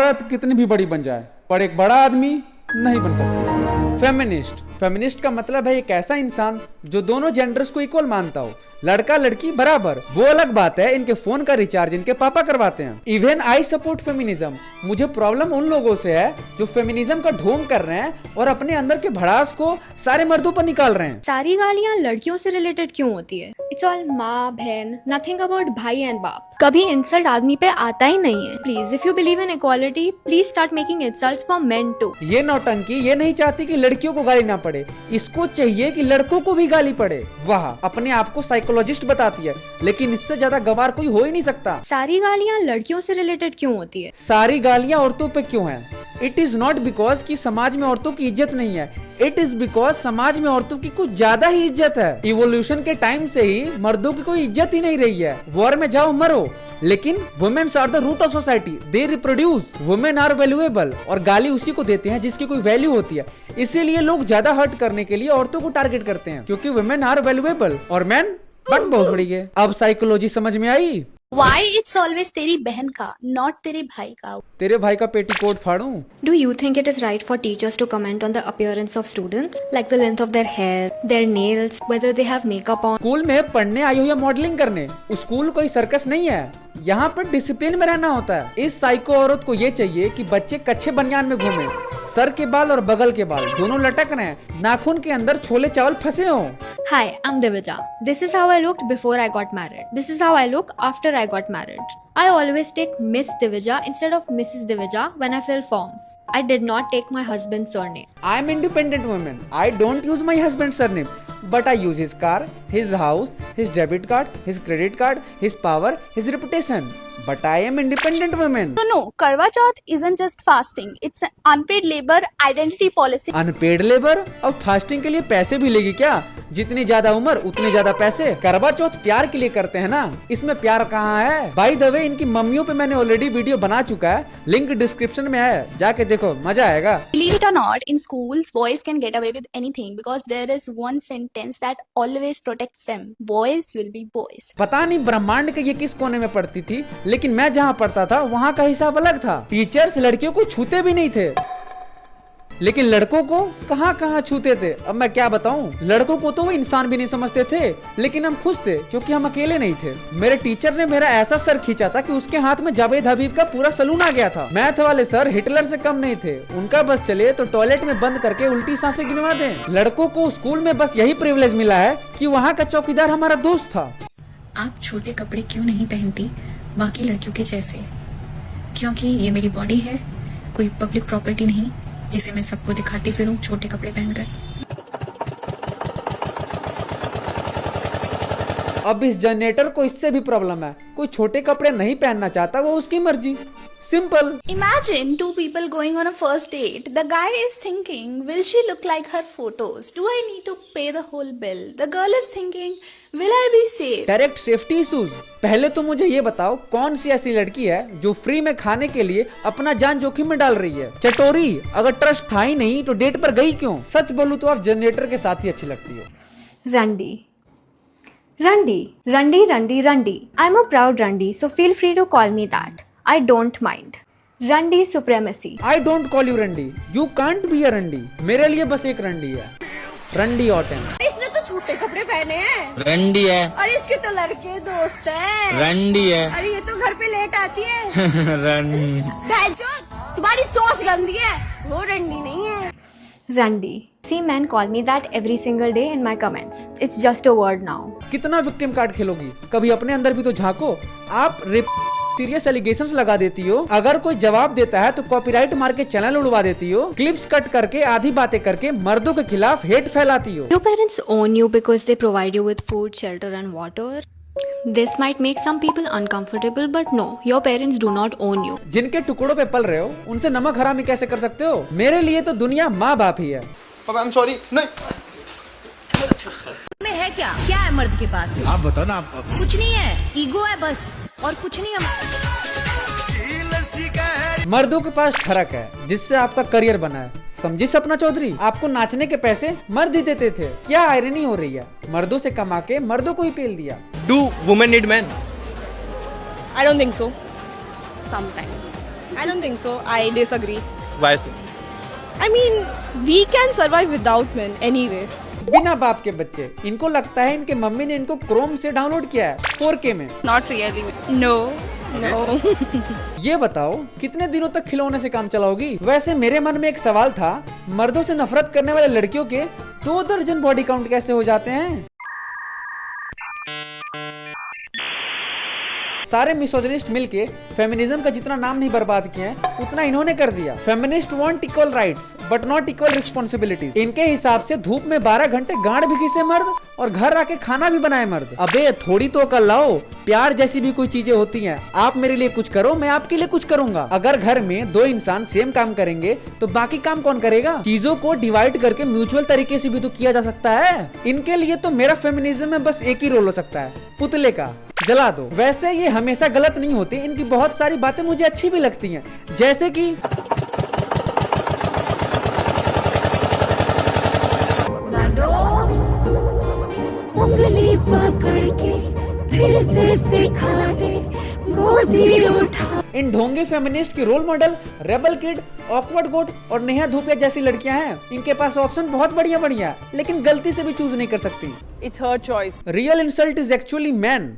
भारत कितनी भी बड़ी बन जाए पर एक बड़ा आदमी नहीं बन सकता। फेमिनिस्ट का मतलब है एक ऐसा इंसान जो दोनों जेंडर्स को इक्वल मानता हो, लड़का लड़की बराबर। वो अलग बात है इनके फोन का रिचार्ज इनके पापा करवाते हैं। Even I support feminism. मुझे प्रॉब्लम उन लोगों से है जो फेमिनिज्म का ढोंग कर रहे हैं और अपने अंदर के भड़ास को सारे मर्दों पर निकाल रहे हैं। सारी गालियाँ लड़कियों से रिलेटेड क्यों होती है? इट्स ऑल माँ बहन, नथिंग अबाउट भाई एंड बाप। कभी इंसल्ट आदमी पे आता ही नहीं है। Please if you believe in equality please start making insults for men too. ये नौटंकी ये नहीं चाहती कि लड़कियों को गाली ना पड़े, इसको चाहिए कि लड़कों को भी गाली पड़े। वाह, अपने आप को साइकोलॉजिस्ट बताती है, लेकिन इससे ज्यादा गवार कोई हो ही नहीं सकता। सारी गालियाँ लड़कियों से रिलेटेड क्यों होती है? सारी गालियाँ औरतों पे क्यों है? इट इज नॉट बिकॉज कि समाज में औरतों की इज्जत नहीं है, इट इज बिकॉज समाज में औरतों की कुछ ज्यादा ही इज्जत है। इवोल्यूशन के टाइम से ही मर्दों की कोई इज्जत ही नहीं रही है। वॉर में जाओ मरो, लेकिन womens are the root of society, they reproduce, women are valuable. और गाली उसी को देते हैं जिसकी कोई वैल्यू होती है। इसीलिए लोग ज्यादा हर्ट करने के लिए औरतों को टारगेट करते हैं, क्योंकि वुमेन आर वैल्यूएबल और मैन बक बहुत बड़ी है। अब साइकोलॉजी समझ में आई? Why it's always तेरी बहन का, not तेरे भाई का? तेरे भाई का petticoat फाड़ूं? Do you think it is right for teachers to comment on the appearance of students, like the length of their hair, their nails, whether they have makeup on? School में पढ़ने आई हो या मॉडलिंग करने, school कोई circus नहीं है। यहाँ पर डिसिप्लिन में रहना होता है। इस साइको औरत को ये चाहिए कि बच्चे कच्चे बनियान में घूमे, सर के बाल और बगल के बाल दोनों लटक रहे हैं, नाखून के अंदर छोले चावल फंसे हो। Hi, I'm Divija. This is how I looked before I got married. This is how I look after I got married. I always take Miss Divija instead of Mrs. Divija when I fill forms. I did not take my husband's surname. I am independent woman. I don't use my husband's surname, but I use his car, his house, his debit card, his credit card, his power, his reputation. But I am independent woman. So no, Karwa Chauth isn't just fasting. It's an unpaid labor identity policy. Unpaid labour? अब fasting के लिए पैसे भी लेगी क्या? जितनी ज्यादा उम्र उतने ज्यादा पैसे। करवा चौथ प्यार के लिए करते हैं ना, इसमें प्यार कहाँ है? बाय द वे, इनकी मम्मियों पे मैंने ऑलरेडी वीडियो बना चुका है, लिंक डिस्क्रिप्शन में है, जाके देखो, मजा आएगा। Believe it or not, in schools, boys can get away with anything because there is one sentence that always protects them. Boys will be boys. पता नहीं ब्रह्मांड के ये किस कोने में पढ़ती थी, लेकिन मैं जहाँ पढ़ता था वहाँ का हिसाब अलग था। टीचर्स लड़कियों को छूते भी नहीं थे, लेकिन लड़कों को कहाँ कहाँ छूते थे। अब मैं क्या बताऊं, लड़कों को तो वो इंसान भी नहीं समझते थे, लेकिन हम खुश थे क्योंकि हम अकेले नहीं थे। मेरे टीचर ने मेरा ऐसा सर खींचा था कि उसके हाथ में जावेद हबीब का पूरा सलून आ गया था। मैथ वाले सर हिटलर से कम नहीं थे, उनका बस चले तो टॉयलेट में बंद करके उल्टी सांसें गिनवा दें। लड़कों को स्कूल में बस यही प्रिविलेज मिला है कि वहाँ का चौकीदार हमारा दोस्त था। आप छोटे कपड़े क्यों नहीं पहनती बाकी लड़कियों के जैसे? क्योंकि ये मेरी बॉडी है, कोई पब्लिक प्रॉपर्टी नहीं जिसे मैं सबको दिखाती फिरूं छोटे कपड़े पहनकर। अब इस जनरेटर को इससे भी प्रॉब्लम है, कोई छोटे कपड़े नहीं पहनना चाहता, वो उसकी मर्जी, simple. Imagine two people going on a first date. The guy is thinking, will she look like her photos? Do I need to pay the whole bill? The girl is thinking, will I be safe? Direct safety issues. पहले तो मुझे ये बताओ, कौन सी ऐसी लड़की है जो फ्री में खाने के लिए अपना जान जोखिम में डाल रही है? चटोरी, अगर ट्रस्ट था ही नहीं तो डेट पर गई क्यों? सच बोलूं तो आप जनरेटर के साथ ही अच्छी लगती हो। Randi. Randi. I'm a proud Randi, so feel free to call me that. I don't mind. Randi supremacy. I don't call you रंडी, you can't be a रंडी। मेरे लिए बस एक रंडी है, रंडी ऑटन। इसने तो छोटे कपड़े पहने हैं, रंडी है। और इसके तो लड़के दोस्त हैं, रंडी है। अरे ये तो घर पे लेट आती है। रंडी। तुम्हारी सोच गंदी है, वो रंडी नहीं है। Randi. See, men call me that every single day in my comments. It's just a word now. कितना विक्टिम कार्ड खेलोगी? कभी अपने अंदर भी तो झांको। आप सीरियस एलिगेशंस लगा देती हो, अगर कोई जवाब देता है तो कॉपीराइट मार के चैनल उड़वा देती हो, क्लिप्स कट करके आधी बातें करके मर्दों के खिलाफ हेट फैलाती हो। Your parents own you because they provide you with food, shelter and water. This might make some people uncomfortable, but no, your parents do not own you. जिनके टुकड़ों पे पल रहे हो, उनसे नमक हरामी कैसे कर सकते हो? मेरे लिए तो दुनिया माँ बाप ही है। पापा, I'm sorry, नहीं। में है क्या है मर्द के पास? आप बताओ ना। आप कुछ नहीं है, ईगो है बस, और कुछ नहीं है। मर्दों के पास ठरक है जिससे आपका करियर बना है, समझी सपना चौधरी? आपको नाचने के पैसे मर्द ही देते थे, क्या आयरनी हो रही है? मर्दों से कमा के मर्दों को ही पेल दिया। Do women need men? I don't think so. Sometimes. I don't think so. I disagree. Why so? I mean, we can survive without men anyway. बिना बाप के बच्चे, इनको लगता है इनके मम्मी ने इनको क्रोम से डाउनलोड किया है 4K में। Not really. No. No. ये बताओ कितने दिनों तक खिलौने से काम चलाओगी? वैसे मेरे मन में एक सवाल था, मर्दों से नफरत करने वाले लड़कियों के 2 दर्जन बॉडी काउंट कैसे हो जाते हैं? सारे मिसोजिनिस्ट मिलके फेमिनिज्म का जितना नाम नहीं बर्बाद किए हैं, उतना इन्होंने कर दिया। Feminist want equal rights but not equal responsibilities. इनके हिसाब से धूप में 12 घंटे गांड भी घिसे मर्द और घर आके खाना भी बनाए मर्द। अबे थोड़ी तो अकल लाओ, प्यार जैसी भी कोई चीजें होती हैं। आप मेरे लिए कुछ करो, मैं आपके लिए कुछ करूंगा। अगर घर में 2 इंसान सेम काम करेंगे तो बाकी काम कौन करेगा? चीजों को डिवाइड करके म्यूचुअल तरीके से भी तो किया जा सकता है। इनके लिए तो मेरा फेमिनिज्म में बस एक ही रोल हो सकता है, पुतले का, जला दो। वैसे ये हमेशा गलत नहीं होती, इनकी बहुत सारी बातें मुझे अच्छी भी लगती हैं, जैसे कि उंगली पकड़ के फिर से सिखा दे, गोदी उठा। इन ढोंगी फेमिनिस्ट की role model rebel kid, awkward goat और नेहा धूपिया जैसी लड़कियां हैं। इनके पास ऑप्शन बहुत बढ़िया बढ़िया, लेकिन गलती से भी चूज नहीं कर सकती। It's her choice. Real insult is actually man.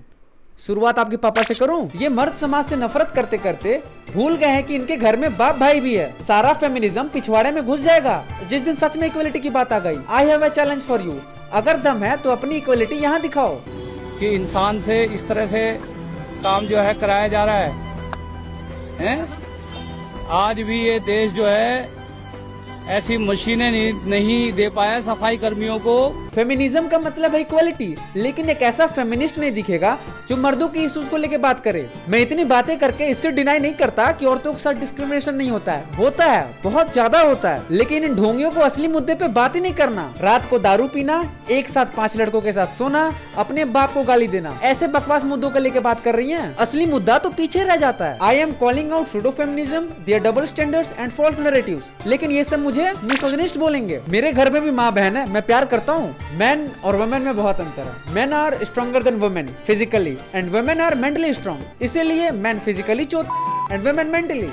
शुरुआत आपके पापा से करूं? ये मर्द समाज से नफरत करते करते भूल गए हैं कि इनके घर में बाप भाई भी है। सारा फेमिनिज्म पिछवाड़े में घुस जाएगा जिस दिन सच में इक्वलिटी की बात आ गई। I have a challenge for you, अगर दम है तो अपनी इक्वलिटी यहाँ दिखाओ। कि इंसान से इस तरह से काम जो है कराया जा रहा है? आज भी ये देश जो है ऐसी मशीनें नहीं दे पाया सफाई कर्मियों को। फेमिनिज्म का मतलब है इक्वालिटी, लेकिन एक ऐसा फेमिनिस्ट नहीं दिखेगा जो मर्दों की इश्यूज को लेके बात करे। मैं इतनी बातें करके इससे डिनाई नहीं करता कि औरतों के साथ डिस्क्रिमिनेशन नहीं होता है, बहुत ज्यादा होता है। लेकिन इन ढोंगियों को असली मुद्दे पे बात ही नहीं करना। रात को दारू पीना, एक साथ 5 लड़कों के साथ सोना, अपने बाप को गाली देना, ऐसे बकवास मुद्दों को लेके बात कर रही है। असली मुद्दा तो पीछे रह जाता है। I am calling out pseudo feminism, their double standards and false narratives. लेकिन ये सब मुझे मिसोजिनिस्ट बोलेंगे। मेरे घर में भी माँ बहन है, मैं प्यार करता हूँ। मैन और वुमेन में बहुत अंतर है। Man are stronger than women physically and women are mentally strong. इसीलिए मैन फिजिकली चोट एंड वुमेन मेंटली।